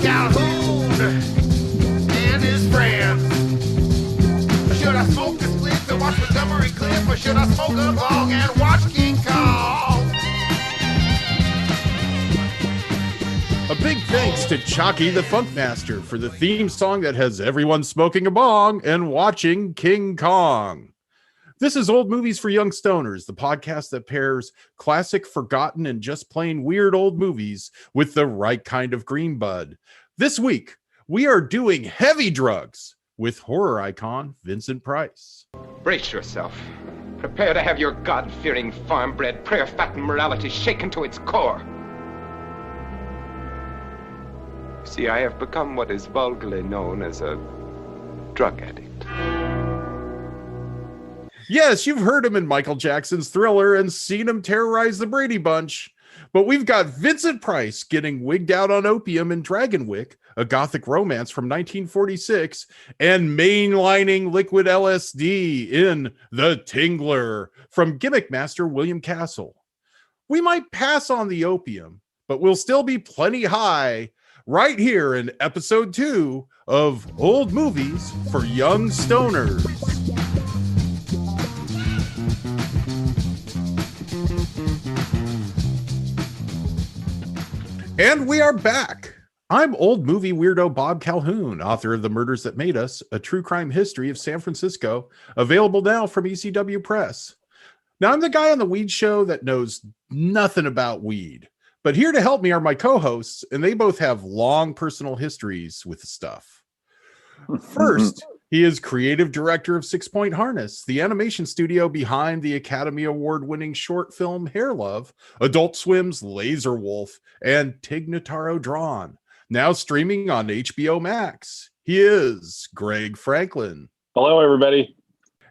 Calhoun and his friends. Should I smoke this spliff and watch Montgomery Cliff, or should I smoke a bong and watch King Kong? A big thanks to Chalky the Funkmaster for the theme song that has everyone smoking a bong and watching King Kong. This is Old Movies for Young Stoners, the podcast that pairs classic, forgotten, and just plain weird old movies with the right kind of green bud. This week, we are doing heavy drugs with horror icon Vincent Price. Brace yourself. Prepare to have your God-fearing, farm-bred, prayer-fattened morality shaken to its core. See, I have become what is vulgarly known as a drug addict. Yes, you've heard him in Michael Jackson's Thriller and seen him terrorize the Brady Bunch. But we've got Vincent Price getting wigged out on opium in Dragonwyck, a gothic romance from 1946, and mainlining liquid LSD in The Tingler from gimmick master William Castle. We might pass on the opium, but we'll still be plenty high right here in episode 2 of Old Movies for Young Stoners. And we are back. I'm old movie weirdo Bob Calhoun, author of The Murders That Made Us, a true crime history of San Francisco, available now from ECW Press. Now, I'm the guy on the weed show that knows nothing about weed, but here to help me are my co-hosts, and they both have long personal histories with the stuff. First, he is creative director of 6 Point Harness, the animation studio behind the Academy Award-winning short film Hair Love, Adult Swim's Laser Wolf, and Tig Notaro Drawn. Now streaming on HBO Max, he is Greg Franklin. Hello, everybody.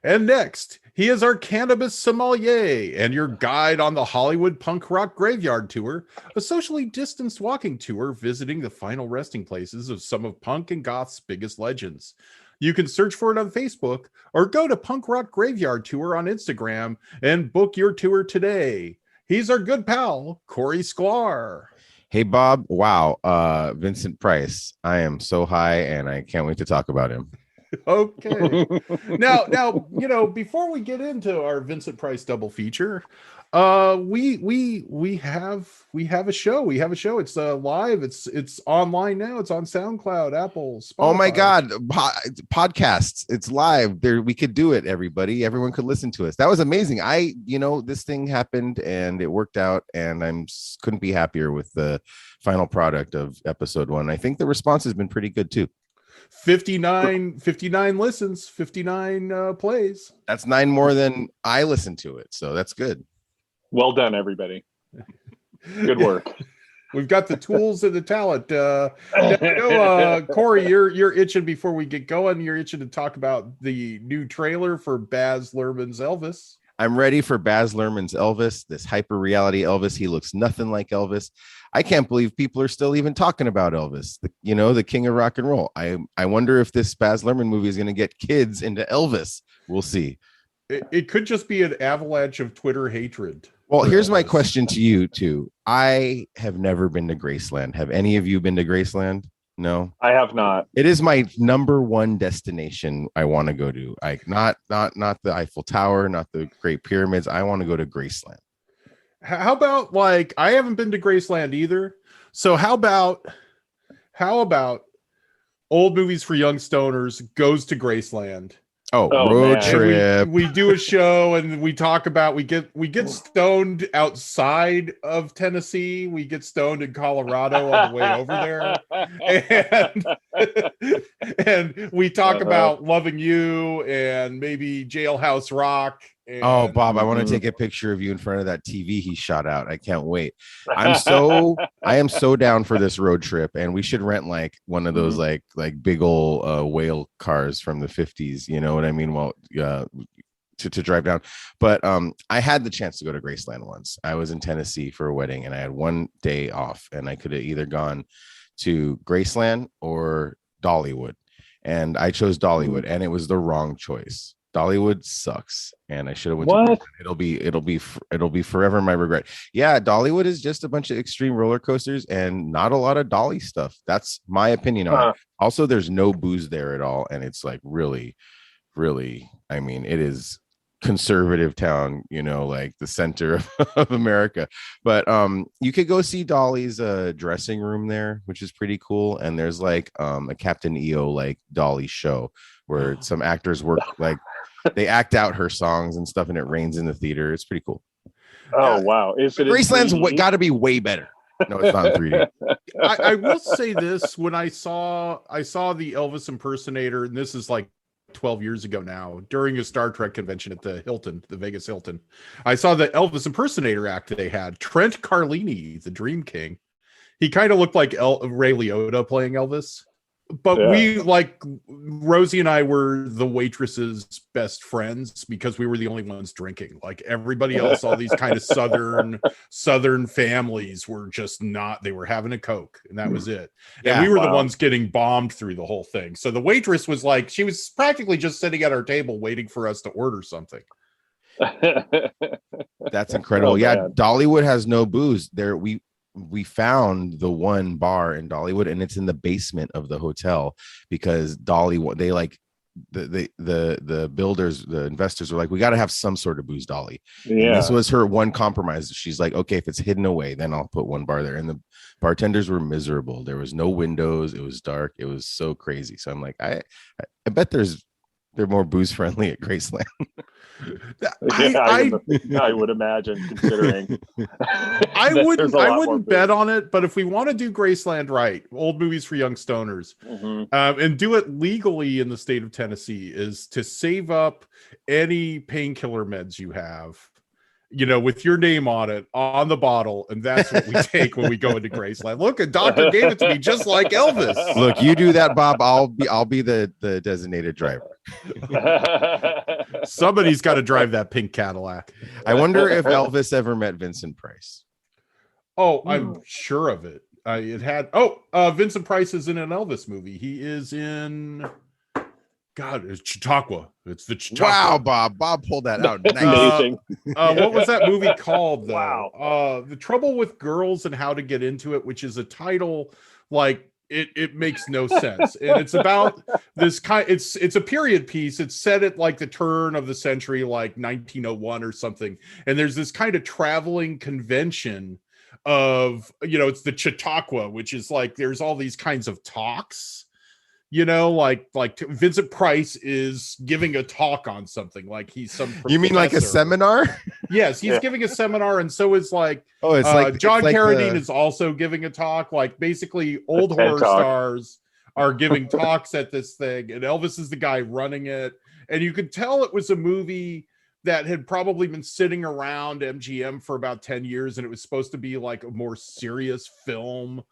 And next, he is our cannabis sommelier and your guide on the Hollywood punk rock graveyard tour, a socially distanced walking tour visiting the final resting places of some of punk and goth's biggest legends. You can search for it on Facebook or go to Punk Rock Graveyard Tour on Instagram and book your tour today. He's our good pal, Corey Sklar. Hey, Bob. Wow. Vincent Price. I am so high and I can't wait to talk about him. Okay. Now, you know, before we get into our Vincent Price double feature, we have a show. It's live. It's online now. It's on SoundCloud, Apple, Spotify. Oh my God. Podcasts. It's live there. We could do it. Everyone could listen to us. That was amazing. This thing happened and it worked out and couldn't be happier with the final product of episode 1. I think the response has been pretty good too. 59 listens, 59 plays. That's 9 more than I listened to it. So that's good. Well done, everybody. Good work. We've got the tools and the talent. Corey, you're itching before we get going. You're itching to talk about the new trailer for Baz Luhrmann's Elvis. I'm ready for Baz Luhrmann's Elvis, this hyper reality Elvis. He looks nothing like Elvis. I can't believe people are still even talking about Elvis, the king of rock and roll. I wonder if this Baz Luhrmann movie is going to get kids into Elvis. We'll see. It could just be an avalanche of Twitter hatred. Well, here's my question to you, too. I have never been to Graceland. Have any of you been to Graceland? No, I have not. It is my number one destination I want to go to. Not the Eiffel Tower, not the Great Pyramids. I want to go to Graceland. How about I haven't been to Graceland either. So how about Old Movies for Young Stoners goes to Graceland? Road trip. We do a show and we talk about we get stoned outside of Tennessee. We get stoned in Colorado on the way over there, and we talk about Loving You and maybe Jailhouse Rock. Oh, Bob, I want to take a picture of you in front of that TV he shot out. I can't wait. I am so down for this road trip, and we should rent one of those like big old whale cars from the 50s. You know what I mean? Well, to drive down. But I had the chance to go to Graceland once. I was in Tennessee for a wedding, and I had one day off, and I could have either gone to Graceland or Dollywood, and I chose Dollywood, and it was the wrong choice. Dollywood sucks, and I should have went. What? It'll be forever my regret. Yeah, Dollywood is just a bunch of extreme roller coasters and not a lot of Dolly stuff. That's my opinion on it. Also, there's no booze there at all, and it's like really, really. I mean, it is conservative town, you know, like the center of America. But you could go see Dolly's dressing room there, which is pretty cool. And there's like a Captain EO like Dolly show where some actors work like they act out her songs and stuff, and it rains in the theater. It's pretty cool. Oh wow! Is it Graceland's got to be way better. No, it's not in 3D. I will say this: when I saw the Elvis Impersonator, and this is like 12 years ago now, during a Star Trek convention at the Hilton, the Vegas Hilton, I saw the Elvis Impersonator act that they had. Trent Carlini, the Dream King, he kind of looked like Ray Liotta playing Elvis. But we, like, Rosie and I were the waitress's best friends because we were the only ones drinking. Like everybody else, all these kind of southern families were just not, they were having a Coke and that was it. And we were the ones getting bombed through the whole thing. So the waitress was like, she was practically just sitting at our table waiting for us to order something. That's incredible. Yeah, Dollywood has no booze. We found the one bar in Dollywood, and it's in the basement of the hotel because they like the builders, the investors were like, we got to have some sort of booze, Dolly. Yeah, and this was her one compromise. She's like, okay, if it's hidden away, then I'll put one bar there. And the bartenders were miserable. There was no windows. It was dark. It was so crazy. So I'm like, I bet they're more booze friendly at Graceland. I would imagine, considering I wouldn't bet on it, but if we want to do Graceland right, old movies for young stoners, and do it legally in the state of Tennessee, is to save up any painkiller meds you have, you know, with your name on it on the bottle, and that's what we take when we go into Graceland. Look, a doctor gave it to me just like Elvis. Look, you do that, Bob. I'll be the designated driver. Somebody's got to drive that pink Cadillac. I wonder if Elvis ever met Vincent Price. Oh, I'm sure of it. Vincent Price is in an Elvis movie. He is in it's Chautauqua. It's the Chautauqua. Wow, Bob pulled that out. Amazing. What was that movie called, though? Wow. The Trouble with Girls and How to Get Into It, which is a title like it makes no sense. And it's about this kind. It's a period piece. It's set at like the turn of the century, like 1901 or something. And there's this kind of traveling convention of, you know, it's the Chautauqua, which is like there's all these kinds of talks. You know, like Vincent Price is giving a talk on something, like he's some professor. You mean like a seminar? Yes, he's giving a seminar, and so is like John Carradine is also giving a talk. Like basically old horror stars are giving talks at this thing, and Elvis is the guy running it. And you could tell it was a movie that had probably been sitting around MGM for about 10 years, and it was supposed to be like a more serious film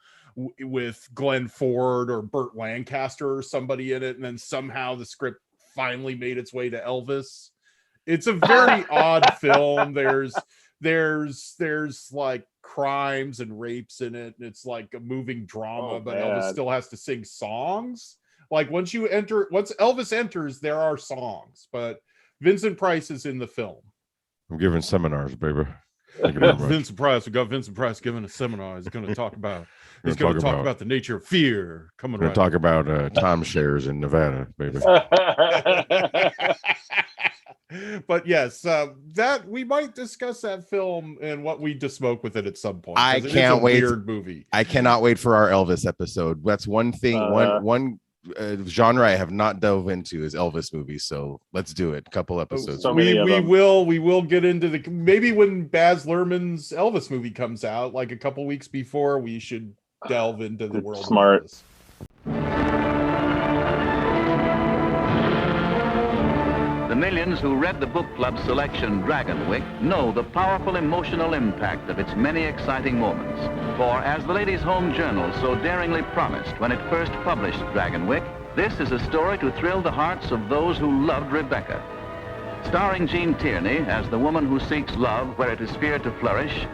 with Glenn Ford or Burt Lancaster or somebody in it, and then somehow the script finally made its way to Elvis. It's a very odd film. There's like crimes and rapes in it, and it's like a moving drama, but Elvis still has to sing songs. Like once Elvis enters, there are songs, but Vincent Price is in the film. I'm giving seminars, baby. Vincent Price. We got Vincent Price giving a seminar. He's going to talk about. He's going to talk about the nature of fear. We're going to talk about timeshares in Nevada, baby. But yes, that we might discuss that film and what we just smoke with it at some point. I can't wait. Weird movie. I cannot wait for our Elvis episode. That's one thing. One genre I have not dove into is Elvis movies, so let's do it. A couple episodes. We will get into the maybe when Baz Luhrmann's Elvis movie comes out, like a couple weeks before. We should delve into the world. Smart. Of Elvis. The millions who read the book club selection Dragonwyck know the powerful emotional impact of its many exciting moments. For as the Ladies' Home Journal so daringly promised when it first published Dragonwyck, this is a story to thrill the hearts of those who loved Rebecca. Starring Jean Tierney as the woman who seeks love where it is feared to flourish,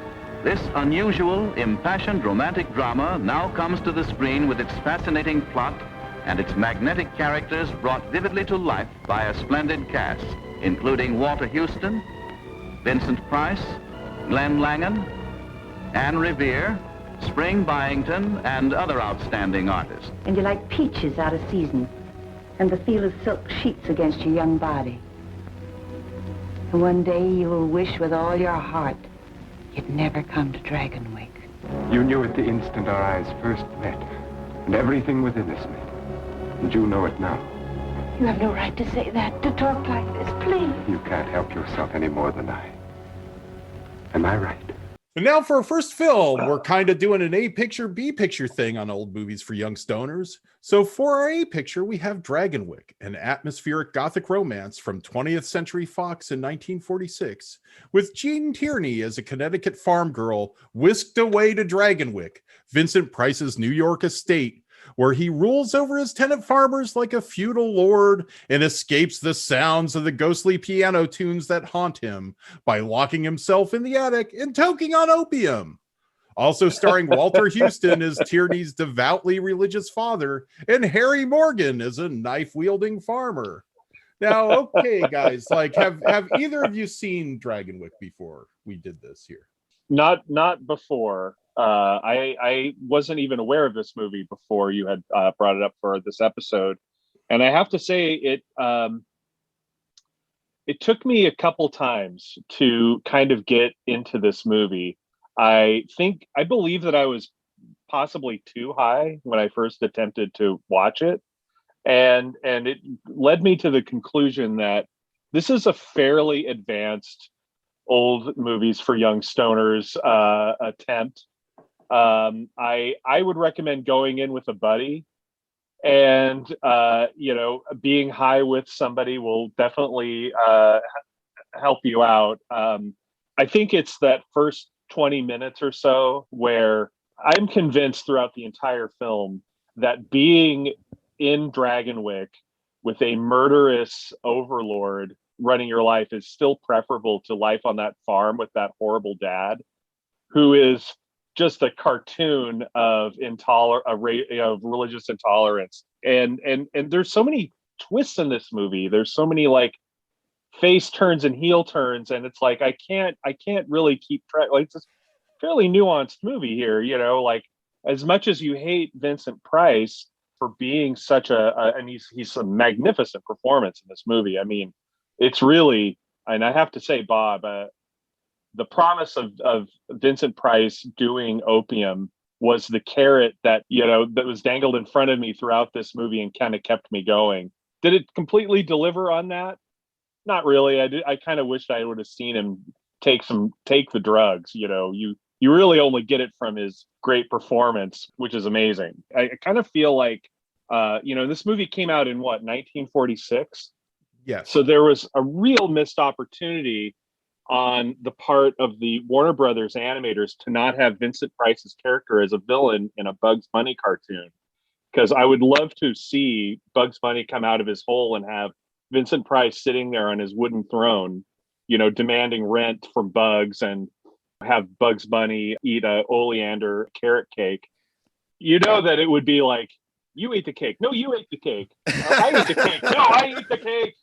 this unusual, impassioned romantic drama now comes to the screen with its fascinating plot, and its magnetic characters brought vividly to life by a splendid cast, including Walter Houston, Vincent Price, Glenn Langan, Anne Revere, Spring Byington, and other outstanding artists. And you like peaches out of season, and the feel of silk sheets against your young body. And one day you will wish with all your heart you'd never come to Dragonwyck. You knew it the instant our eyes first met, and everything within us met. And you know it now. You have no right to say that, to talk like this, please. You can't help yourself any more than I. Am I right? And now for our first film, we're kind of doing an A picture, B picture thing on old movies for young stoners. So for our A picture, we have Dragonwyck, an atmospheric gothic romance from 20th Century Fox in 1946, with Jean Tierney as a Connecticut farm girl whisked away to Dragonwyck, Vincent Price's New York estate, where he rules over his tenant farmers like a feudal lord and escapes the sounds of the ghostly piano tunes that haunt him by locking himself in the attic and toking on opium. Also starring Walter Houston as Tierney's devoutly religious father and Harry Morgan as a knife-wielding farmer. Now, okay, guys, like have either of you seen Dragonwyck before we did this here? Not before. I wasn't even aware of this movie before you had brought it up for this episode, and I have to say it took me a couple times to kind of get into this movie. I believe that I was possibly too high when I first attempted to watch it, and it led me to the conclusion that this is a fairly advanced old movies for young stoners attempt. I would recommend going in with a buddy, and being high with somebody will definitely help you out. I think it's that first 20 minutes or so where I'm convinced throughout the entire film that being in Dragonwyck with a murderous overlord running your life is still preferable to life on that farm with that horrible dad who is just a cartoon of religious intolerance. And there's so many twists in this movie. There's so many like face turns and heel turns, and it's like I can't really keep track. Like, it's a fairly nuanced movie here, like as much as you hate Vincent Price for being such and he's a magnificent performance in this movie. I mean, it's really, and I have to say, Bob, the promise of Vincent Price doing opium was the carrot that was dangled in front of me throughout this movie and kind of kept me going. Did it completely deliver on that? Not really. I kind of wished I would have seen him take the drugs. You really only get it from his great performance, which is amazing. I kind of feel like this movie came out in 1946. Yeah. So there was a real missed opportunity on the part of the Warner Brothers animators to not have Vincent Price's character as a villain in a Bugs Bunny cartoon. Because I would love to see Bugs Bunny come out of his hole and have Vincent Price sitting there on his wooden throne, demanding rent from Bugs, and have Bugs Bunny eat a oleander carrot cake. That it would be like, you ate the cake. No, you ate the cake. I ate the cake. No, I ate the cake.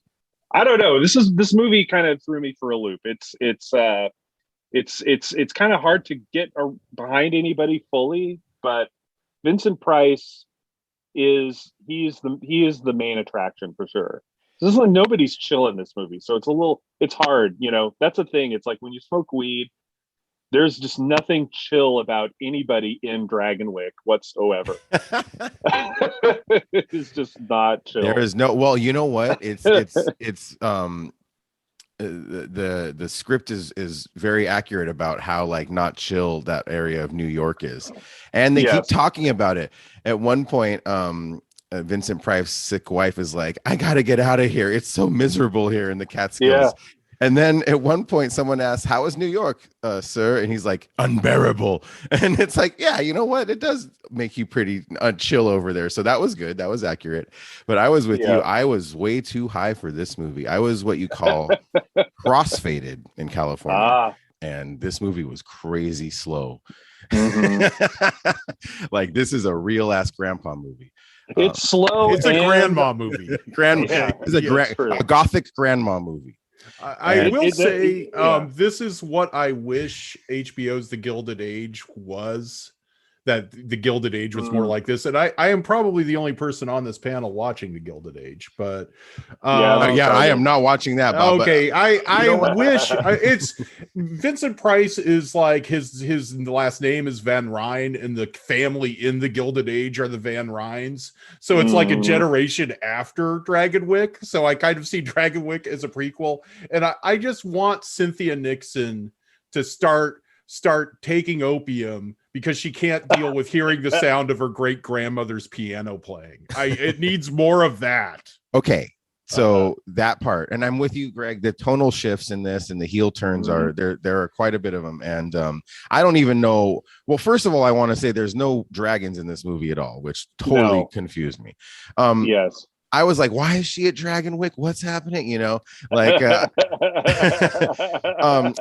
I don't know. This movie kind of threw me for a loop. It's kind of hard to get behind anybody fully, but Vincent Price he is the main attraction for sure. This is like nobody's chill in this movie, so it's hard. That's the thing. It's like when you smoke weed, there's just nothing chill about anybody in Dragonwyck whatsoever. It's just not chill. There is no. Well, you know what? It's the script is very accurate about how like not chill that area of New York is, and they keep talking about it. At one point, Vincent Price's sick wife is like, "I gotta get out of here. It's so miserable here in the Catskills." Yeah. And then at one point, someone asks, "How is New York, sir?" And he's like, "Unbearable." And it's like, yeah, you know what? It does make you pretty chill over there. So that was good. That was accurate. But I was with you. I was way too high for this movie. I was what you call crossfaded in California. And this movie was crazy slow. Mm-hmm. Like, this is a real ass grandpa movie. It's slow. It's a grandma movie. It's a gothic grandma movie. I will say, this is what I wish HBO's The Gilded Age was. That The Gilded Age was more like this, and I am probably the only person on this panel watching The Gilded Age, but I am not watching that, Bob. Okay, I wish it's Vincent Price is like his last name is Van Ryn, and the family in The Gilded Age are the Van Ryns, so it's like a generation after Dragonwyck. So I kind of see Dragonwyck as a prequel, and I just want Cynthia Nixon to start taking opium because she can't deal with hearing the sound of her great grandmother's piano playing. It needs more of that. Okay. So that part, and I'm with you, Greg, the tonal shifts in this and the heel turns are there are quite a bit of them. And I don't even know. Well, first of all, I want to say there's no dragons in this movie at all, which totally confused me. Yes. I was like, why is she at Dragonwyck? What's happening? You know, like,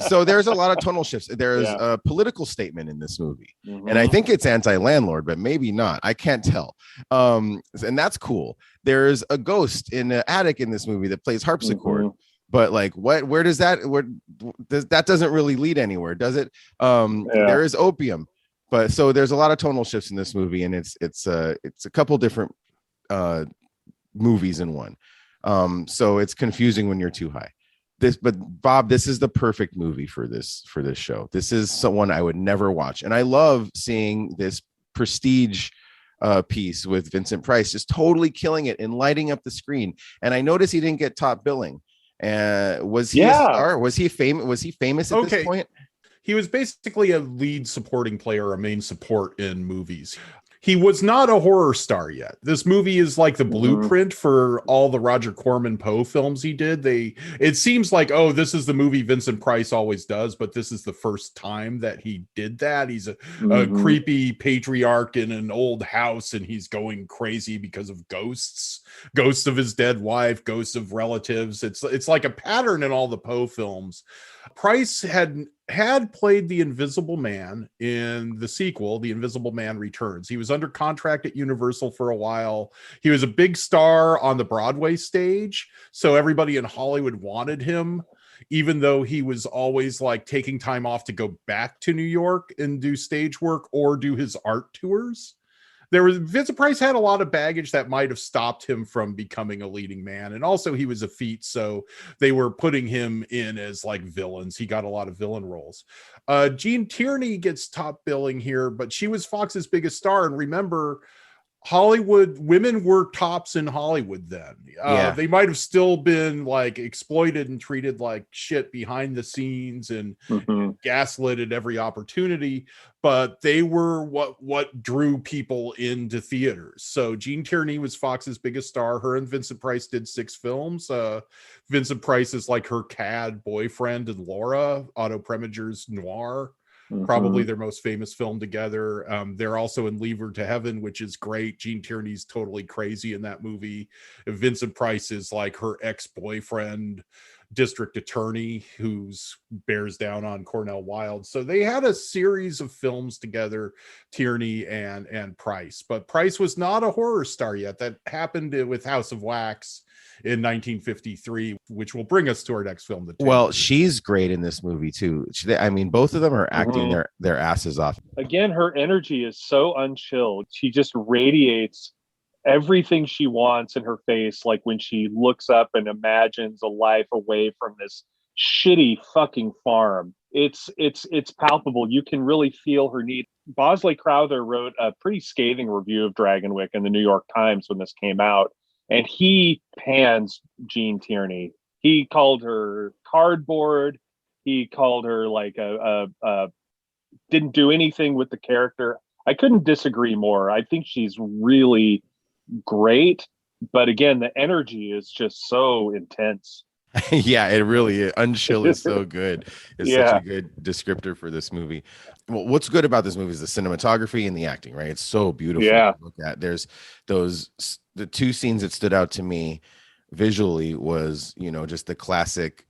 so there's a lot of tonal shifts. There's a political statement in this movie, and I think it's anti-landlord, but maybe not. I can't tell. And that's cool. There's a ghost in the attic in this movie that plays harpsichord. But like, where does that doesn't really lead anywhere, does it? There is opium, but so there's a lot of tonal shifts in this movie, and it's a couple different movies in one. So it's confusing when you're too high. But Bob, this is the perfect movie for this show. This is someone I would never watch, and I love seeing this prestige piece with Vincent Price just totally killing it and lighting up the screen. And I noticed he didn't get top billing. Was he a star? Was he famous at this point? He was basically a lead supporting player, a main support in movies. He was not a horror star yet. This movie is like the blueprint for all the Roger Corman Poe films he did. It seems like, oh, this is the movie Vincent Price always does, but this is the first time that he did that. He's a creepy patriarch in an old house, and he's going crazy because of ghosts of his dead wife, ghosts of relatives. It's like a pattern in all the Poe films. Price had played the Invisible Man in the sequel, The Invisible Man Returns. He was under contract at Universal for a while. He was a big star on the Broadway stage, so everybody in Hollywood wanted him, even though he was always like taking time off to go back to New York and do stage work or do his art tours. Vincent Price had a lot of baggage that might have stopped him from becoming a leading man. And also he was a feat, so they were putting him in as like villains. He got a lot of villain roles. Gene Tierney gets top billing here, but she was Fox's biggest star. And remember, Hollywood women were tops in Hollywood then. They might have still been like exploited and treated like shit behind the scenes and gaslit at every opportunity, but they were what drew people into theaters. So Gene Tierney was Fox's biggest star. Her and Vincent Price did 6 films. Vincent Price is like her cad boyfriend in Laura, Otto Preminger's Noir. Probably their most famous film together. They're also in Leave Her to Heaven, which is great. Gene Tierney's totally crazy in that movie. Vincent Price is like her ex-boyfriend, district attorney, who's bears down on Cornell Wilde. So they had a series of films together, Tierney and Price. But Price was not a horror star yet. That happened with House of Wax in 1953, which will bring us to our next film. Well, she's great in this movie too. I mean, both of them are acting their asses off. Again, her energy is so unchilled. She just radiates everything she wants in her face. Like when she looks up and imagines a life away from this shitty fucking farm. It's palpable. You can really feel her need. Bosley Crowther wrote a pretty scathing review of Dragonwyck in the New York Times when this came out. And he pans Gene Tierney. He called her cardboard. He called her like didn't do anything with the character. I couldn't disagree more. I think she's really great. But again, the energy is just so intense. Yeah, it really is. Unchill is so good. It's such a good descriptor for this movie. Well, what's good about this movie is the cinematography and the acting, right? It's so beautiful to look at. There's the 2 scenes that stood out to me visually was, just the classic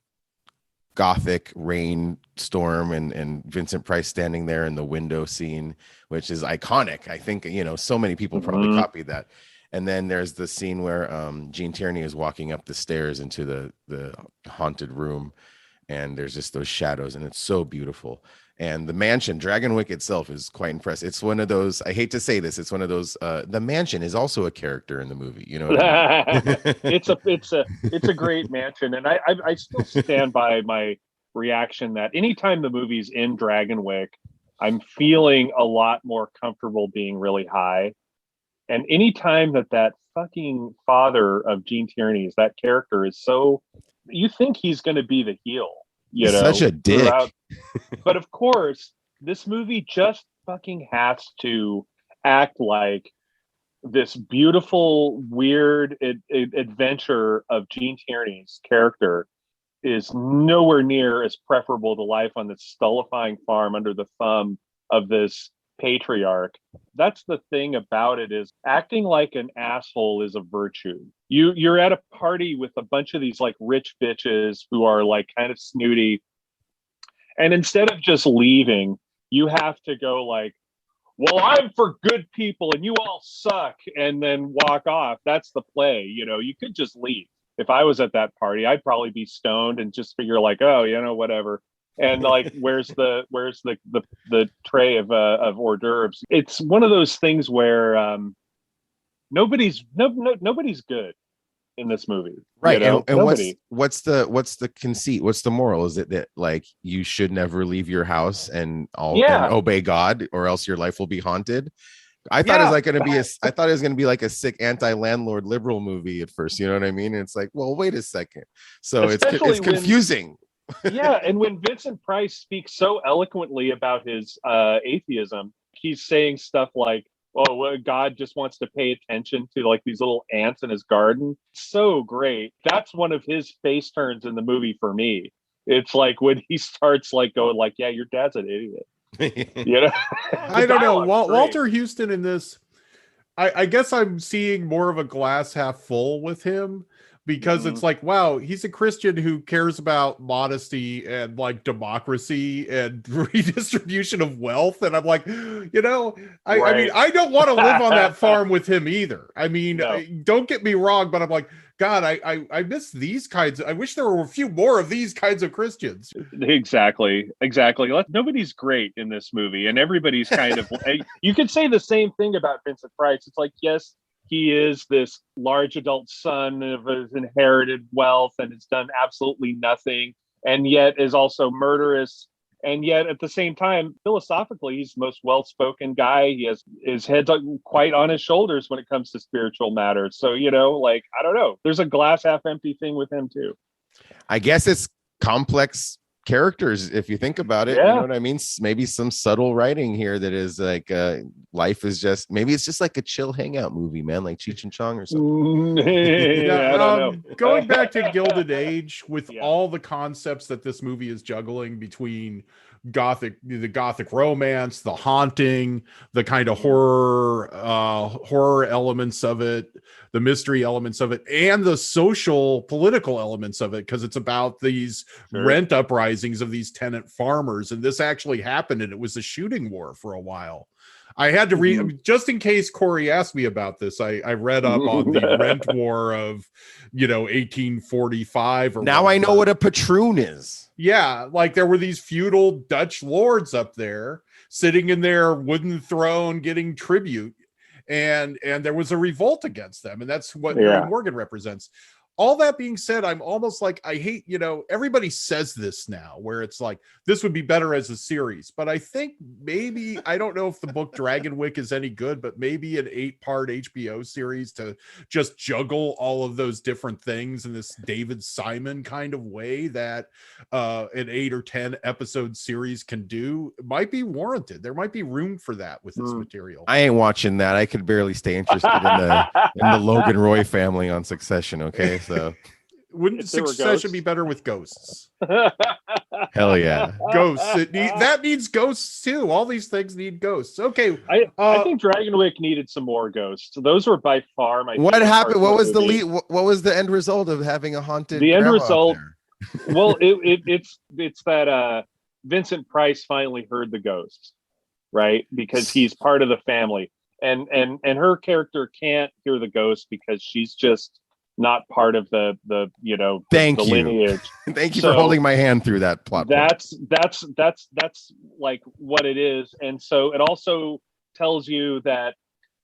gothic rainstorm and Vincent Price standing there in the window scene, which is iconic. I think, so many people probably copied that. And then there's the scene where Gene Tierney is walking up the stairs into the haunted room, and there's just those shadows, and it's so beautiful. And the mansion, Dragonwyck itself, is quite impressive. It's one of those, I hate to say this, it's one of those, the mansion is also a character in the movie, you know what I mean? It's a great mansion. And I still stand by my reaction that anytime the movie's in Dragonwyck, I'm feeling a lot more comfortable being really high. And anytime that fucking father of Gene Tierney's, that character is so, you think he's going to be the heel, you know, such a dick. But of course, this movie just fucking has to act like this beautiful, weird adventure of Gene Tierney's character is nowhere near as preferable to life on this stultifying farm under the thumb of this patriarch. That's the thing about it, is acting like an asshole is a virtue. You're at a party with a bunch of these like rich bitches who are like kind of snooty, and instead of just leaving, you have to go like, well, I'm for good people and you all suck, and then walk off. That's the play. You know, you could just leave. If I was at that party, I'd probably be stoned and just figure like, oh, you know, whatever. And like, where's the tray of hors d'oeuvres? It's one of those things where nobody's good in this movie, right? You know? And what's the conceit? What's the moral? Is it that like you should never leave your house and obey God, or else your life will be haunted? I thought it was like going to be I thought it was going to be like a sick anti-landlord liberal movie at first. You know what I mean? And it's like, well, wait a second. So it's confusing. Yeah, and when Vincent Price speaks so eloquently about his atheism, he's saying stuff like, "Oh, well, God just wants to pay attention to like these little ants in his garden." So great. That's one of his face turns in the movie for me. It's like when he starts like going like, "Yeah, your dad's an idiot." You know, I don't know. Walter Houston in this, I guess I'm seeing more of a glass half full with him, because it's like, wow, he's a Christian who cares about modesty and like democracy and redistribution of wealth. And I'm like, you know, I mean, I don't want to live on that farm with him either. I mean, don't get me wrong, but I'm like, God, I miss these kinds. I wish there were a few more of these kinds of Christians. Exactly. Nobody's great in this movie, and everybody's kind of. You could say the same thing about Vincent Price. It's like, yes, he is this large adult son of his inherited wealth and has done absolutely nothing, and yet is also murderous. And yet at the same time, philosophically, he's the most well-spoken guy. He has his head quite on his shoulders when it comes to spiritual matters. So, you know, like, I don't know. There's a glass half empty thing with him too. I guess it's complex characters if you think about it. You know what I mean? Maybe some subtle writing here that is like life is just, maybe it's just like a chill hangout movie, man, like Cheech and Chong or something. I don't know. Going back to Gilded Age, with all the concepts that this movie is juggling between the gothic romance, the haunting, the kind of horror elements of it, the mystery elements of it, and the social political elements of it, because it's about these rent uprisings of these tenant farmers. And this actually happened, and it was a shooting war for a while. I had to read, just in case Corey asked me about this, I read up on the rent war of, 1845. Or now whatever. I know what a patroon is. Yeah, like there were these feudal Dutch lords up there sitting in their wooden throne getting tribute, and there was a revolt against them, and that's what Mary Morgan represents. All that being said, I'm almost like, I hate, everybody says this now, where it's like, this would be better as a series. But I think maybe, I don't know if the book Dragonwyck is any good, but maybe an 8-part HBO series to just juggle all of those different things in this David Simon kind of way that an 8 or 10 episode series can do might be warranted. There might be room for that with this material. I ain't watching that. I could barely stay interested in the Logan Roy family on Succession. Okay. So wouldn't Succession be better with ghosts? Hell yeah. Ghosts. That needs ghosts too. All these things need ghosts. Okay. I think Dragonwyck needed some more ghosts. Those were by far my What happened? What was the lead? What was the end result of having a haunted? The end result. Well, it's that Vincent Price finally heard the ghosts, right? Because he's part of the family. and her character can't hear the ghost because she's just not part of the Thank the you. lineage. Thank you for holding my hand through that plot point. That's like what it is. And so it also tells you that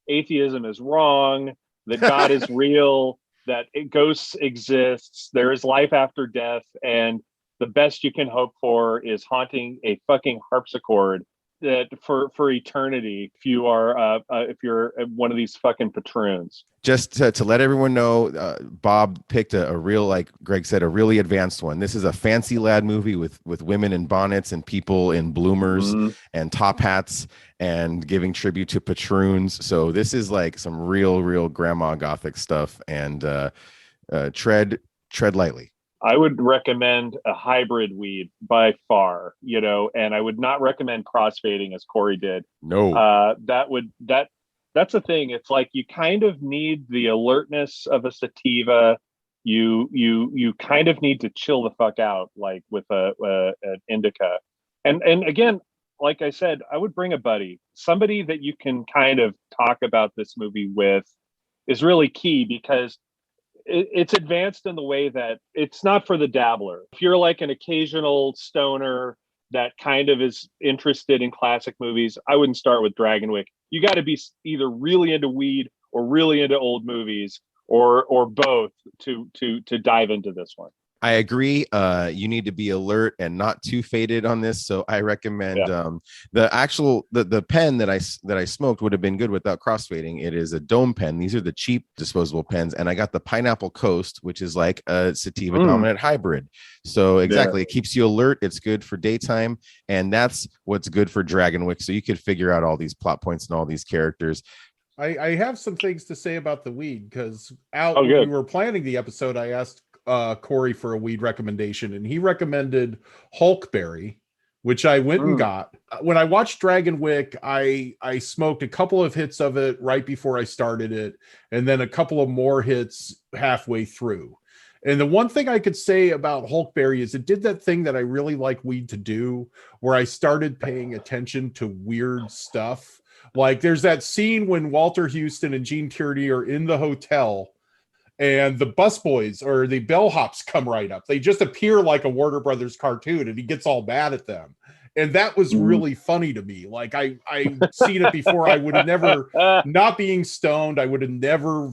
atheism is wrong, that God is real, that ghosts exists, there is life after death, and the best you can hope for is haunting a fucking harpsichord that for eternity if you're one of these fucking patroons. Just to let everyone know, Bob picked a real, like Greg said, a really advanced one. This is a fancy lad movie with women in bonnets and people in bloomers and top hats and giving tribute to patroons. So this is like some real grandma gothic stuff, and tread lightly. I would recommend a hybrid weed by far, and I would not recommend crossfading as Corey did. No, that's the thing. It's like you kind of need the alertness of a sativa. You kind of need to chill the fuck out, like with an indica. And again, like I said, I would bring a buddy, somebody that you can kind of talk about this movie with is really key, because it's advanced in the way that it's not for the dabbler. If you're like an occasional stoner that kind of is interested in classic movies, I wouldn't start with Dragonwyck. You got to be either really into weed or really into old movies, or both to dive into this one. I agree. You need to be alert and not too faded on this. So I recommend the pen that I smoked would have been good without crossfading. It is a dome pen. These are the cheap disposable pens, and I got the Pineapple Coast, which is like a sativa dominant hybrid. So exactly, it keeps you alert. It's good for daytime, and that's what's good for Dragonwyck. So you could figure out all these plot points and all these characters. I have some things to say about the weed, because when we were planning the episode, I asked Corey for a weed recommendation, and he recommended Hulkberry, which I went and got. When I watched Dragonwyck, I smoked a couple of hits of it right before I started it, and then a couple of more hits halfway through. And the one thing I could say about Hulkberry is it did that thing that I really like weed to do, where I started paying attention to weird stuff. Like there's that scene when Walter Houston and Gene Tierney are in the hotel, and the busboys or the bellhops come right up. They just appear like a Warner Brothers cartoon, and he gets all mad at them. And that was really funny to me. Like I've seen it before. I would have never, not being stoned, I would have never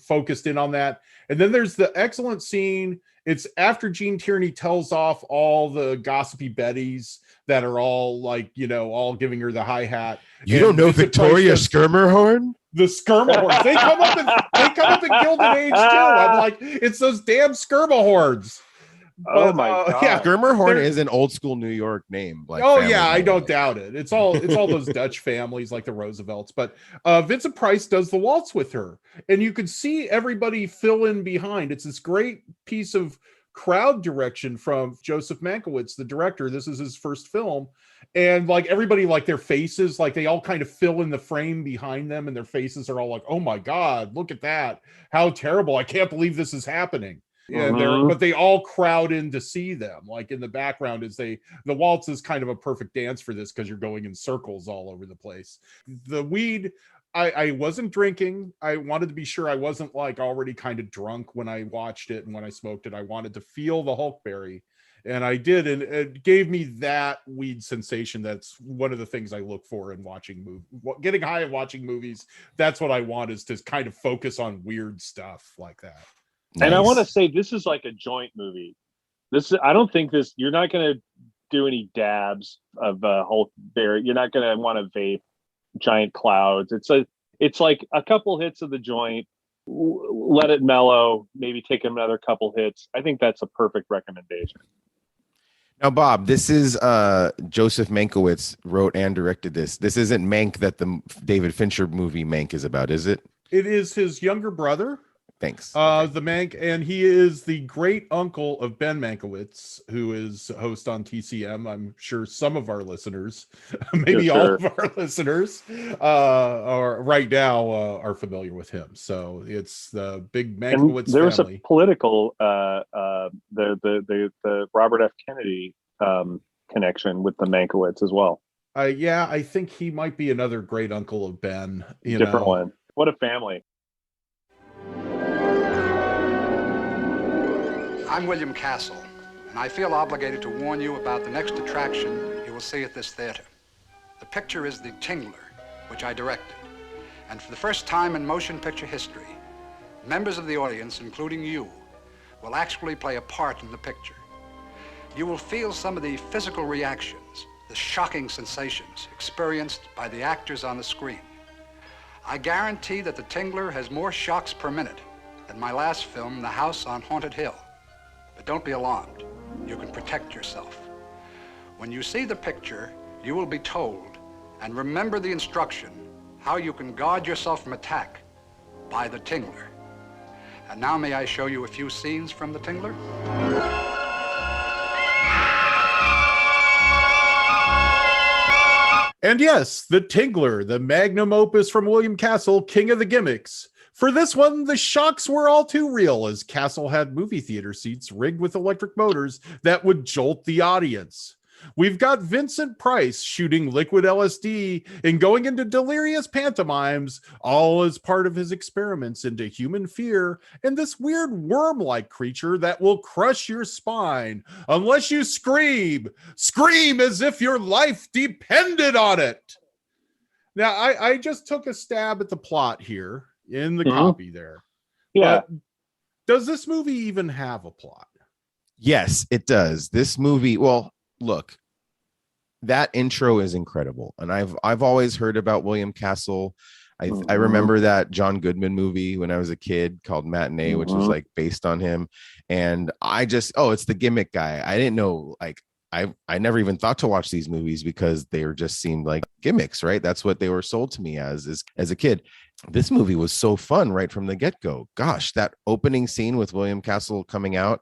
focused in on that. And then there's the excellent scene. It's after Gene Tierney tells off all the gossipy Bettys that are all like, all giving her the hi-hat. You don't know Victoria Skirmerhorn? The Skirmerhorns. They come up in Gilded Age too. I'm like, it's those damn Skirmerhorns. Oh my god! Yeah, Skirmerhorn is an old school New York name. Like I don't doubt it. It's all those Dutch families like the Roosevelts. But Vincent Price does the waltz with her, and you could see everybody fill in behind. It's this great piece of crowd direction from Joseph Mankiewicz, the director. This is his first film, and like everybody, like their faces, like they all kind of fill in the frame behind them, and their faces are all like, "Oh my god, look at that! How terrible! I can't believe this is happening." Yeah, but they all crowd in to see them. Like in the background, the waltz is kind of a perfect dance for this, because you're going in circles all over the place. The weed, I wasn't drinking. I wanted to be sure I wasn't like already kind of drunk when I watched it and when I smoked it. I wanted to feel the Hulkberry, and I did, and it gave me that weed sensation. That's one of the things I look for in watching getting high and watching movies. That's what I want, is to kind of focus on weird stuff like that. Nice. And I want to say this is like a joint movie. I don't think you're not going to do any dabs of Hulkberry. You're not going to want to vape giant clouds. It's like a couple hits of the joint, let it mellow, maybe take another couple hits. I think that's a perfect recommendation. Now, Bob, this is Joseph Mankiewicz wrote and directed this. This isn't Mank that the David Fincher movie Mank is about, is it? It is his younger brother. Thanks. The Mank, and he is the great uncle of Ben Mankiewicz, who is host on TCM. I'm sure some of our listeners, maybe all of our listeners, are right now are familiar with him. So it's the big Mankiewicz there was family. A political the Robert F. Kennedy connection with the Mankiewicz as well. Yeah, I think he might be another great uncle of Ben. Different one. What a family. I'm William Castle, and I feel obligated to warn you about the next attraction you will see at this theater. The picture is The Tingler, which I directed. And for the first time in motion picture history, members of the audience, including you, will actually play a part in the picture. You will feel some of the physical reactions, the shocking sensations experienced by the actors on the screen. I guarantee that The Tingler has more shocks per minute than my last film, The House on Haunted Hill. But don't be alarmed. You can protect yourself. When you see the picture, you will be told, and remember the instruction, how you can guard yourself from attack by The Tingler. And now may I show you a few scenes from The Tingler? And yes, The Tingler, the magnum opus from William Castle, king of the gimmicks. For this one, the shocks were all too real, as Castle had movie theater seats rigged with electric motors that would jolt the audience. We've got Vincent Price shooting liquid LSD and going into delirious pantomimes, all as part of his experiments into human fear and this weird worm-like creature that will crush your spine unless you scream. Scream as if your life depended on it. Now, I just took a stab at the plot here in the copy there. Yeah. But does this movie even have a plot? Yes, it does. This movie, well, look, that intro is incredible. And I've always heard about William Castle. I remember that John Goodman movie when I was a kid called Matinee, which was like based on him. And I just, it's the gimmick guy. I didn't know, like, I never even thought to watch these movies because they just seemed like gimmicks, right? That's what they were sold to me as a kid. This movie was so fun right from the get-go. Gosh, that opening scene with William Castle coming out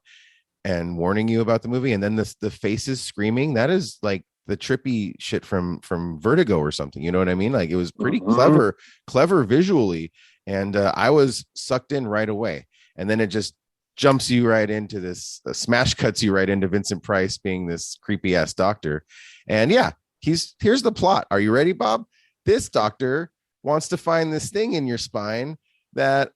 and warning you about the movie, and then the faces screaming, that is like the trippy shit from Vertigo or something. You know what I mean? Like, it was pretty clever visually, and I was sucked in right away. And then it just jumps you right into this, smash cuts you right into Vincent Price being this creepy ass doctor. And yeah, here's the plot. Are you ready, Bob? This doctor wants to find this thing in your spine that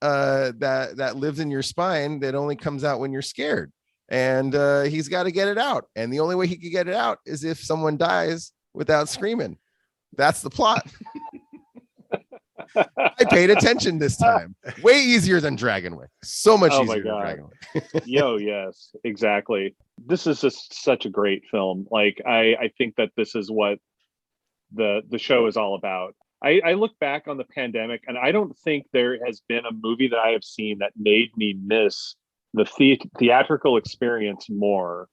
lives in your spine that only comes out when you're scared. And he's got to get it out. And the only way he could get it out is if someone dies without screaming. That's the plot. I paid attention this time. Way easier than Dragonwyck. So much easier than Dragonwyck. Yo, yes, exactly. This is just such a great film. Like, I think that this is what the show is all about. I look back on the pandemic, and I don't think there has been a movie that I have seen that made me miss the theatrical experience more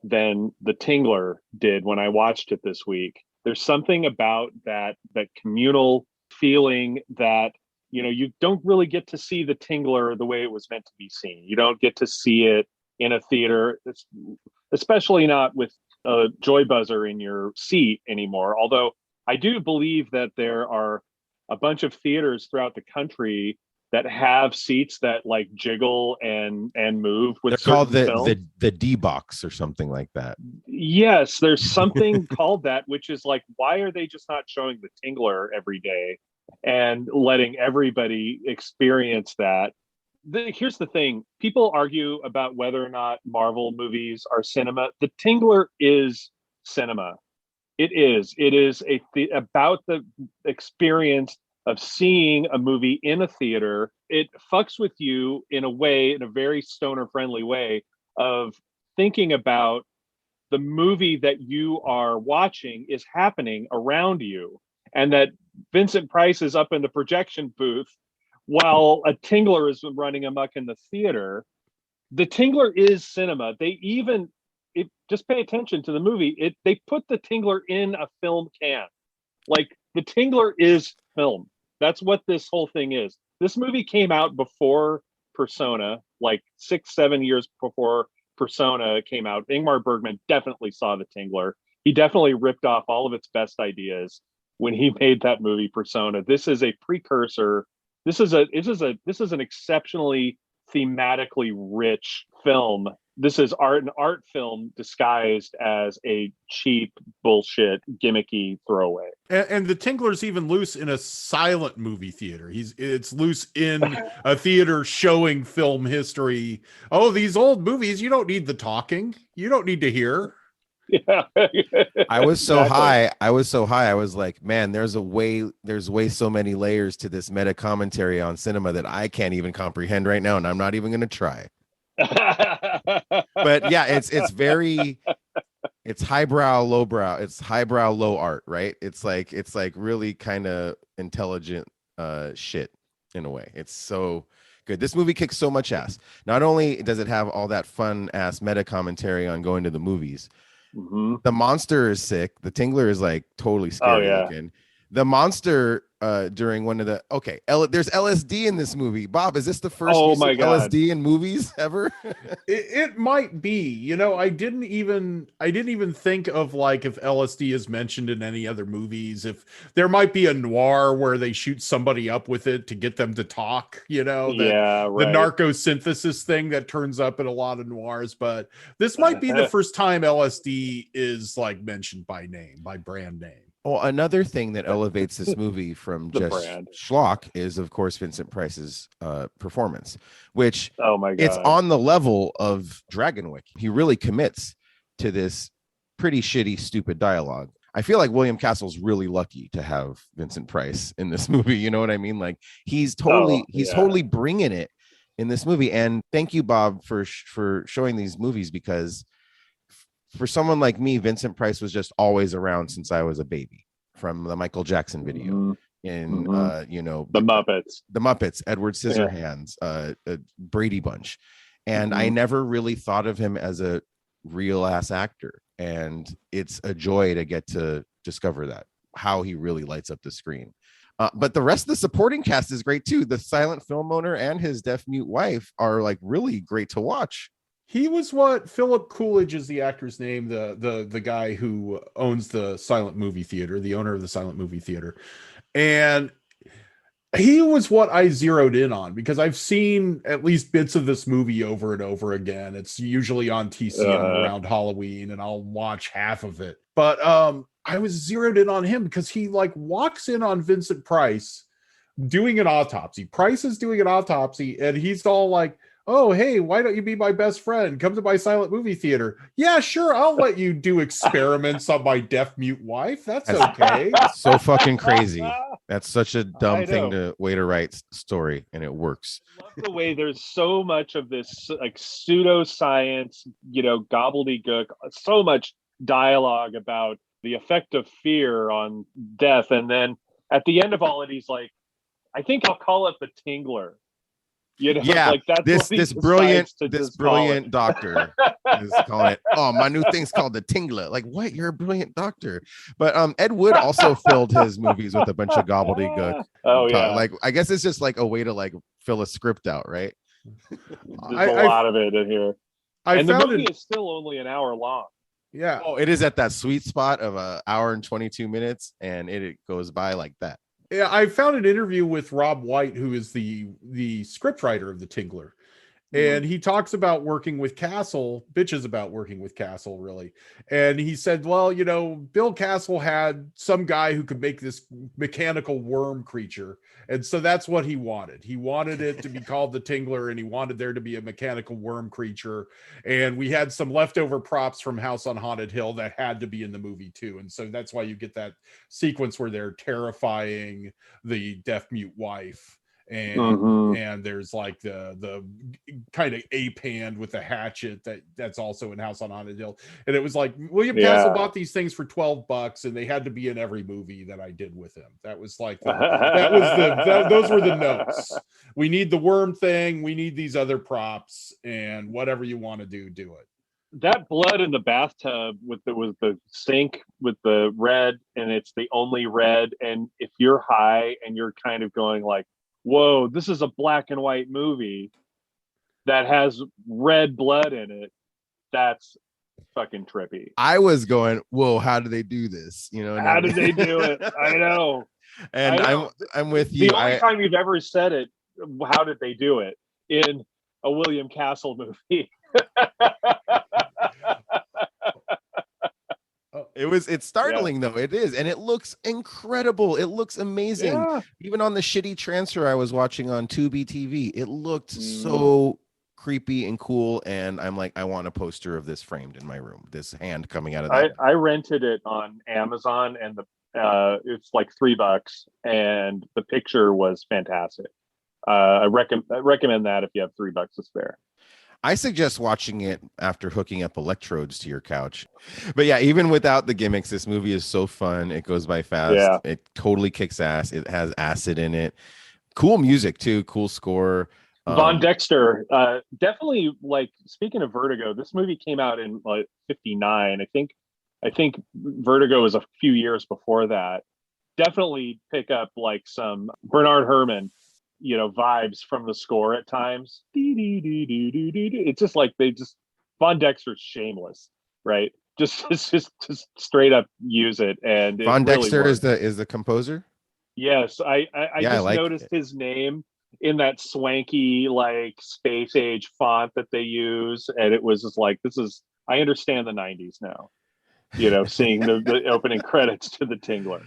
than The Tingler did when I watched it this week. There's something about that communal feeling that, you know, you don't really get to see The Tingler the way it was meant to be seen. You don't get to see it in a theater, especially not with a joy buzzer in your seat anymore. Although I do believe that there are a bunch of theaters throughout the country that have seats that like jiggle and move with. They're called the D box or something like that. Yes, there's something called that, which is like, why are they just not showing The Tingler every day and letting everybody experience that? Here's the thing: people argue about whether or not Marvel movies are cinema. The Tingler is cinema. It is about the experience of seeing a movie in a theater. It fucks with you in a way, in a very stoner friendly way, of thinking about the movie that you are watching is happening around you, and that Vincent Price is up in the projection booth while a Tingler is running amok in the theater. The Tingler is cinema. Just pay attention to the movie. They put the Tingler in a film can. Like, the Tingler is film. That's what this whole thing is. This movie came out before Persona, like 6-7 years before Persona came out. Ingmar Bergman definitely saw the Tingler. He definitely ripped off all of its best ideas when he made that movie Persona. This is a precursor. This is an exceptionally thematically rich film. This is an art film disguised as a cheap bullshit gimmicky throwaway. And the Tingler's even loose in a silent movie theater. It's loose in a theater showing film history. Oh, these old movies, you don't need the talking. You don't need to hear. Yeah. I was so high. I was like, man, there's way so many layers to this meta commentary on cinema that I can't even comprehend right now, and I'm not even going to try. But yeah, it's highbrow, lowbrow. It's highbrow, low art, right? It's like really kind of intelligent shit in a way. It's so good. This movie kicks so much ass. Not only does it have all that fun ass meta commentary on going to the movies, the monster is sick. The Tingler is like totally scary looking. The monster during one of the there's LSD in this movie. Bob, is this the first use of LSD in movies ever? it might be. You know, I didn't even think of like if LSD is mentioned in any other movies. If there might be a noir where they shoot somebody up with it to get them to talk. You know, the narco synthesis thing that turns up in a lot of noirs. But this might be the first time LSD is like mentioned by name, by brand name. Well, another thing that elevates this movie from just schlock is, of course, Vincent Price's performance, which it's on the level of Dragonwyck. He really commits to this pretty shitty, stupid dialogue. I feel like William Castle's really lucky to have Vincent Price in this movie. You know what I mean? Like he's totally bringing it in this movie. And thank you, Bob, for showing these movies, because for someone like me, Vincent Price was just always around since I was a baby, from the Michael Jackson video in the Muppets, Edward Scissorhands, Brady Bunch. And I never really thought of him as a real ass actor. And it's a joy to get to discover that, how he really lights up the screen. But the rest of the supporting cast is great too. The silent film owner and his deaf mute wife are like really great to watch. He was what Philip Coolidge is the actor's name, the guy who owns the silent movie theater, the owner of the silent movie theater. And he was what I zeroed in on, because I've seen at least bits of this movie over and over again. It's usually on TCM around Halloween, and I'll watch half of it. But I was zeroed in on him because he like walks in on Vincent Price doing an autopsy. Price is doing an autopsy, and he's all like, oh, hey, why don't you be my best friend? Come to my silent movie theater. Yeah, sure. I'll let you do experiments on my deaf mute wife. That's okay. So fucking crazy. That's such a dumb way to write story, and it works. I love the way there's so much of this like pseudoscience, gobbledygook, so much dialogue about the effect of fear on death. And then at the end of all it, he's like, I think I'll call it the Tingler. Like that's this brilliant doctor is calling it. Oh, my new thing's called the Tingler. Like, what? You're a brilliant doctor. But Ed Wood also filled his movies with a bunch of gobbledygook. Like, I guess it's just like a way to like fill a script out, right? There's a lot of it in here. And the movie is still only an hour long. Yeah. Oh, it is at that sweet spot of an hour and 22 minutes, and it goes by like that. Yeah, I found an interview with Rob White, who is the scriptwriter of the Tingler. And he talks about working with Castle, bitches about working with Castle, really. And he said, well, Bill Castle had some guy who could make this mechanical worm creature. And so that's what he wanted. He wanted it to be called the Tingler, and he wanted there to be a mechanical worm creature. And we had some leftover props from House on Haunted Hill that had to be in the movie too. And so that's why you get that sequence where they're terrifying the deaf mute wife. And there's like the kind of ape hand with the hatchet that's also in House on Haunted Hill. And it was like William Castle bought these things for $12, and they had to be in every movie that I did with him. That was like those were the notes. We need the worm thing, we need these other props, and whatever you want to do it. That blood in the bathtub with the sink with the red, and it's the only red. And if you're high and you're kind of going like, whoa, this is a black and white movie that has red blood in it, that's fucking trippy. I was going, whoa, how do they do this? How did they do it? I know. And I'm with you. The only time you've ever said it, how did they do it? In a William Castle movie. It's startling though. It is, and it looks incredible. It looks amazing. Yeah. Even on the shitty transfer I was watching on Tubi TV, it looked so creepy and cool. And I'm like, I want a poster of this framed in my room. This hand coming out of that. I rented it on Amazon, and it's like $3, and the picture was fantastic. I recommend that if you have $3 to spare. I suggest watching it after hooking up electrodes to your couch. But yeah, even without the gimmicks, this movie is so fun. It goes by fast. Yeah. It totally kicks ass. It has acid in it. Cool music too. Cool score. Von Dexter, definitely. Like, speaking of Vertigo, this movie came out in like 59. I think Vertigo was a few years before that. Definitely pick up like some Bernard Herrmann, vibes from the score at times. It's just like Von Dexter's shameless, right? Just straight up use it. And Von Dexter really is the composer. Yes, I noticed his name in that swanky like space age font that they use, and it was just like, I understand the 90s now. Seeing the opening credits to the Tingler.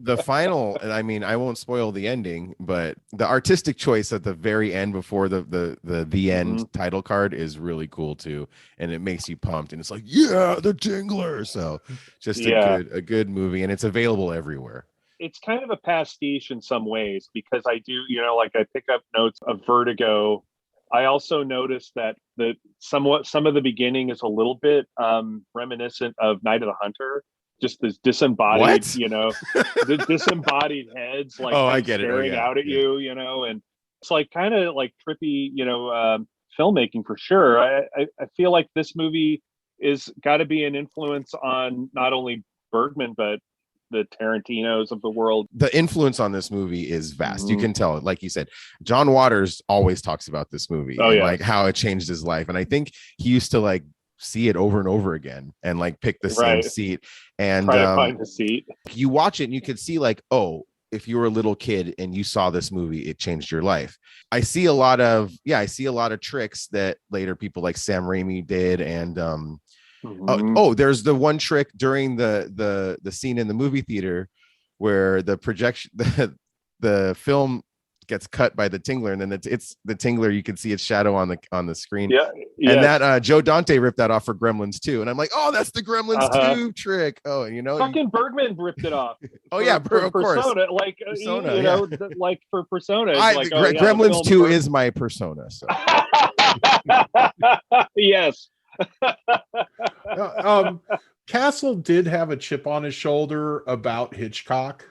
The final, I mean, I won't spoil the ending, but the artistic choice at the very end before the end title card is really cool too, and it makes you pumped, and it's like, yeah, the Tingler. So just a good movie, and it's available everywhere. It's kind of a pastiche in some ways, because I do, I pick up notes of Vertigo. I also noticed that some of the beginning is a little bit reminiscent of Night of the Hunter. Just this disembodied, the disembodied heads like I get staring out at you, and it's like kind of like trippy, filmmaking for sure. I feel like this movie is got to be an influence on not only Bergman but the Tarantinos of the world. The influence on this movie is vast. You can tell it. Like you said, John Waters always talks about this movie and like how it changed his life. And I think he used to like see it over and over again and like pick the same seat and try to find the seat. You watch it and you could see like, oh, if you were a little kid and you saw this movie, it changed your life. I see a lot of tricks that later people like Sam Raimi did. And there's the one trick during the scene in the movie theater where the projection, the film gets cut by the Tingler, and then it's the Tingler. You can see its shadow on the screen. Yeah. And that Joe Dante ripped that off for Gremlins 2, and I'm like, oh, that's the Gremlins 2 trick. Oh, fucking Bergman ripped it off. Of course. Persona, like Persona, like for Persona. Gremlins 2 is my Persona. So. Yes. Castle did have a chip on his shoulder about Hitchcock.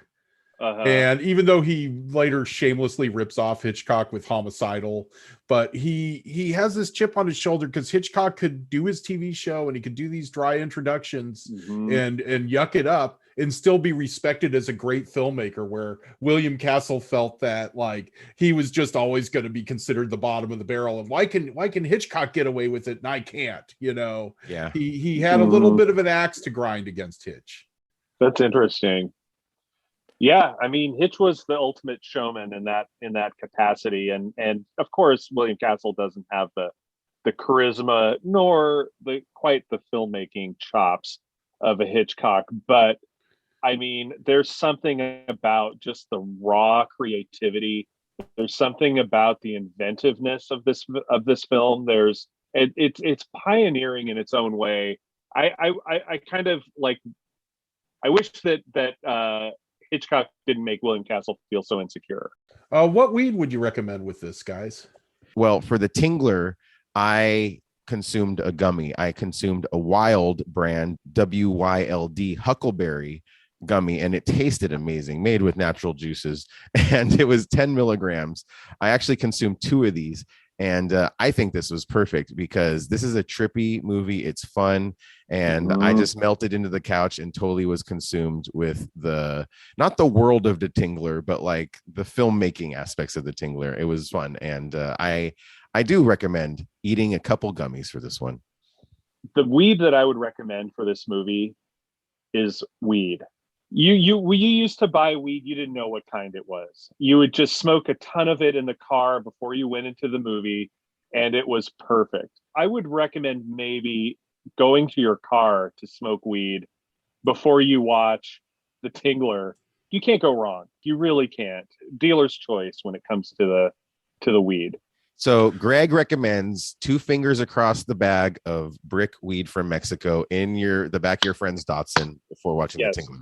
And even though he later shamelessly rips off Hitchcock with Homicidal, but he has this chip on his shoulder because Hitchcock could do his TV show and he could do these dry introductions and yuck it up and still be respected as a great filmmaker, where William Castle felt that like he was just always going to be considered the bottom of the barrel. And why can Hitchcock get away with it and I can't? Yeah. He had a little bit of an axe to grind against Hitch. That's interesting. Yeah, I mean, Hitch was the ultimate showman in that capacity, and of course, William Castle doesn't have the charisma nor quite the filmmaking chops of a Hitchcock. But I mean, there's something about just the raw creativity. There's something about the inventiveness of this film. It's pioneering in its own way. I kind of like. I wish that Hitchcock didn't make William Castle feel so insecure. What weed would you recommend with this, guys? Well, for the Tingler, I consumed a gummy. I consumed a Wild brand, WYLD Huckleberry gummy, and it tasted amazing, made with natural juices, and it was 10 milligrams. I actually consumed 2 of these, and I think this was perfect because this is a trippy movie. It's fun, and I just melted into the couch and totally was consumed with not the world of the Tingler, but like the filmmaking aspects of the Tingler. It was fun, and I do recommend eating a couple gummies for this one. The weed that I would recommend for this movie is weed. When you used to buy weed, you didn't know what kind it was. You would just smoke a ton of it in the car before you went into the movie, and it was perfect. I would recommend maybe going to your car to smoke weed before you watch The Tingler. You can't go wrong. You really can't. Dealer's choice when it comes to the weed. So Greg recommends 2 fingers across the bag of brick weed from Mexico in the back of your friend's Datsun before watching The Tingler.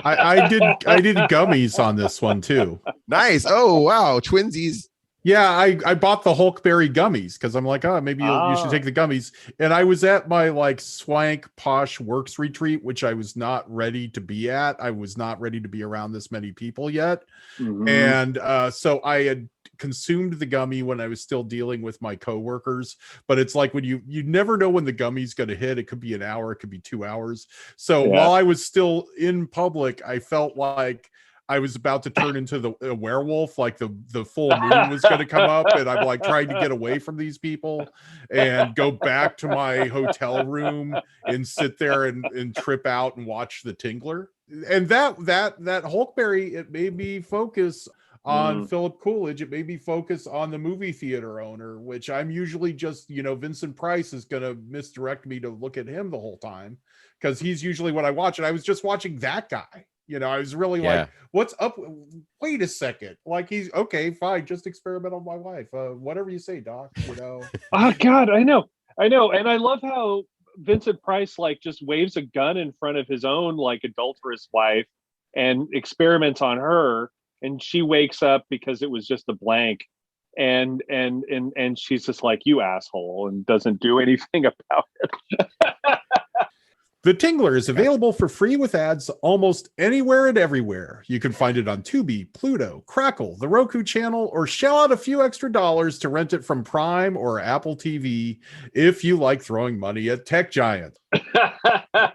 I did gummies on this one too. Nice. Oh wow, twinsies. Yeah, I bought the Hulkberry gummies because I'm like, maybe you should take the gummies. And I was at my like swank posh works retreat, which I was not ready to be at. I was not ready to be around this many people yet. Mm-hmm. And so I had consumed the gummy when I was still dealing with my coworkers. But it's like when you never know when the gummy's going to hit. It could be an hour, it could be 2 hours. So while I was still in public, I felt like I was about to turn into a werewolf, like the full moon was going to come up, and I'm like trying to get away from these people and go back to my hotel room and sit there and trip out and watch The Tingler. And that Hulkberry, it made me focus on Philip Coolidge. It made me focus on the movie theater owner, which I'm usually just, Vincent Price is going to misdirect me to look at him the whole time because he's usually what I watch. And I was just watching that guy. I was really like, what's up? Wait a second. Like, he's okay, fine. Just experiment on my wife. Whatever you say, doc, Oh God, I know. And I love how Vincent Price, like, just waves a gun in front of his own, like, adulterous wife and experiments on her. And she wakes up because it was just a blank. And she's just like, you asshole, and doesn't do anything about it. The Tingler is available for free with ads almost anywhere and everywhere. You can find it on Tubi, Pluto, Crackle, the Roku channel, or shell out a few extra dollars to rent it from Prime or Apple TV if you like throwing money at tech giant. I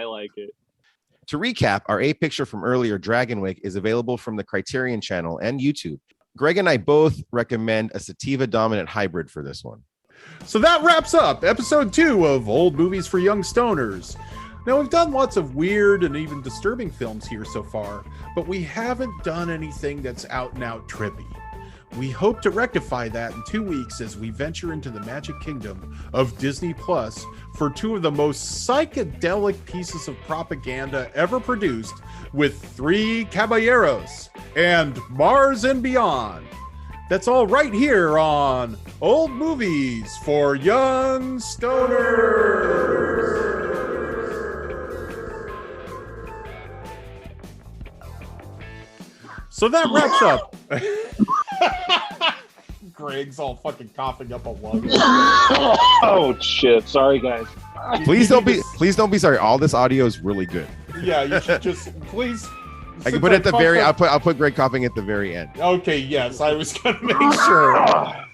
like it. To recap, our 8-picture from earlier, Dragonwyck, is available from the Criterion channel and YouTube. Greg and I both recommend a sativa dominant hybrid for this one. So that wraps up episode 2 of Old Movies for Young Stoners. Now, we've done lots of weird and even disturbing films here so far, but we haven't done anything that's out and out trippy. We hope to rectify that in 2 weeks as we venture into the magic kingdom of Disney Plus for 2 of the most psychedelic pieces of propaganda ever produced with 3 Caballeros and Mars and Beyond. That's all right here on Old Movies for Young Stoners. So that wraps up. Greg's all fucking coughing up a lung. Oh shit! Sorry, guys. Please don't be sorry. All this audio is really good. Yeah, you should just please. I can put it at the very. I'll put Greg coughing at the very end. Okay. Yes, I was gonna make sure.